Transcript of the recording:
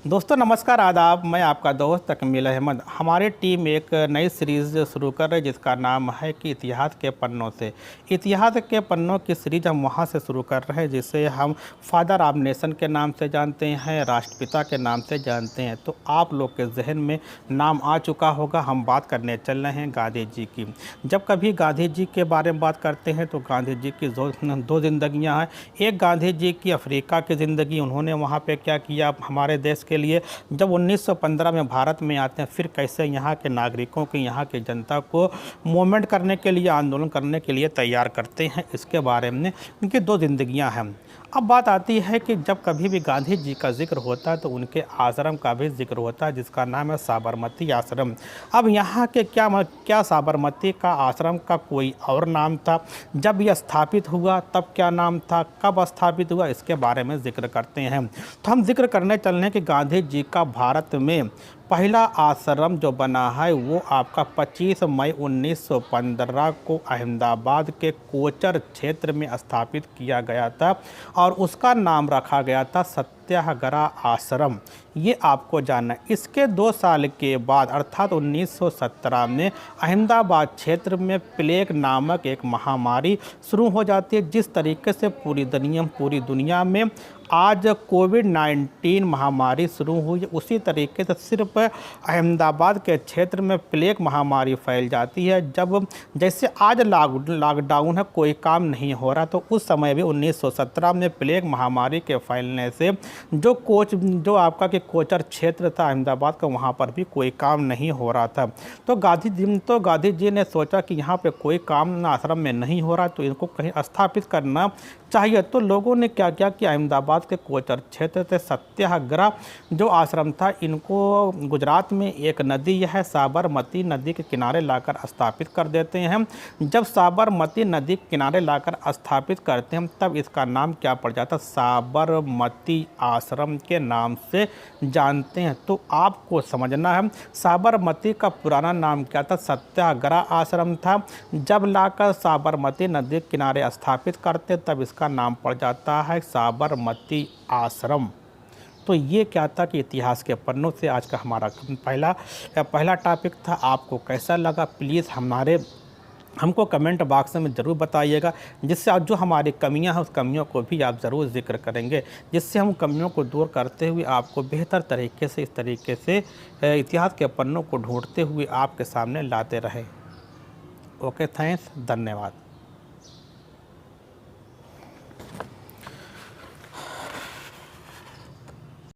दोस्तों नमस्कार आदाब। मैं आपका दोस्त तकमील अहमद। हमारी टीम एक नई सीरीज़ शुरू कर रही है जिसका नाम है कि इतिहास के पन्नों से। इतिहास के पन्नों की सीरीज हम वहाँ से शुरू कर रहे हैं जिसे हम फादर ऑफ नेशन के नाम से जानते हैं, राष्ट्रपिता के नाम से जानते हैं। तो आप लोग के जहन में नाम आ चुका होगा। हम बात करने चल रहे हैं गांधी जी की। जब कभी गांधी जी के बारे में बात करते हैं तो गांधी जी की दो ज़िंदगियाँ हैं। एक गांधी जी की अफ्रीका की ज़िंदगी, उन्होंने वहाँ पर क्या किया हमारे देश के लिए। जब 1915 में भारत में आते हैं फिर कैसे यहाँ के नागरिकों की, यहाँ की जनता को मूवमेंट करने के लिए, आंदोलन करने के लिए तैयार करते हैं, इसके बारे में उनकी दो जिंदगियां हैं। अब बात आती है कि जब कभी भी गांधी जी का जिक्र होता है तो उनके आश्रम का भी जिक्र होता है जिसका नाम है साबरमती आश्रम। अब यहाँ के क्या साबरमती का आश्रम का कोई और नाम था? जब यह स्थापित हुआ तब क्या नाम था? कब स्थापित हुआ? इसके बारे में जिक्र करते हैं। तो हम जिक्र करने चल रहे हैं कि गांधी जी का भारत में पहला आश्रम जो बना है वो आपका 25 मई 1915 को अहमदाबाद के कोचर क्षेत्र में स्थापित किया गया था और उसका नाम रखा गया था सत्याग्रह आश्रम। ये आपको जानना है। इसके 2 साल के बाद अर्थात 1917 में अहमदाबाद क्षेत्र में प्लेग नामक एक महामारी शुरू हो जाती है। जिस तरीके से पूरी दुनिया में आज कोविड-19 महामारी शुरू हुई, उसी तरीके से सिर्फ अहमदाबाद के क्षेत्र में प्लेग महामारी फैल जाती है। जब जैसे आज लॉकडाउन है, कोई काम नहीं हो रहा, तो उस समय भी 1917 में प्लेग महामारी के फैलने से जो आपका कि कोचर क्षेत्र था अहमदाबाद का, वहाँ पर भी कोई काम नहीं हो रहा था। तो गांधी जी ने सोचा कि यहाँ पे कोई काम आश्रम में नहीं हो रहा, तो इनको कहीं स्थापित करना चाहिए। तो लोगों ने क्या किया कि अहमदाबाद के कोचर क्षेत्र से सत्याग्रह जो आश्रम था, इनको गुजरात में एक नदी है साबरमती नदी के किनारे लाकर स्थापित कर देते हैं। जब साबरमती नदी के किनारे लाकर स्थापित करते हैं तब इसका नाम क्या पड़ जाता? साबरमती आश्रम के नाम से जानते हैं। तो आपको समझना है साबरमती का पुराना नाम क्या था? सत्याग्रह आश्रम था। जब लाकर साबरमती नदी के किनारे स्थापित करते तब इसका नाम पड़ जाता है साबरमती आश्रम। तो ये क्या था कि इतिहास के पन्नों से आज का हमारा पहला टॉपिक था। आपको कैसा लगा प्लीज़ हमको कमेंट बॉक्स में ज़रूर बताइएगा, जिससे आज जो हमारी कमियां हैं उस कमियों को भी आप ज़रूर जिक्र करेंगे, जिससे हम कमियों को दूर करते हुए आपको बेहतर तरीके से इस तरीके से इतिहास के पन्नों को ढूंढते हुए आपके सामने लाते रहे। ओके, थैंक्स, धन्यवाद।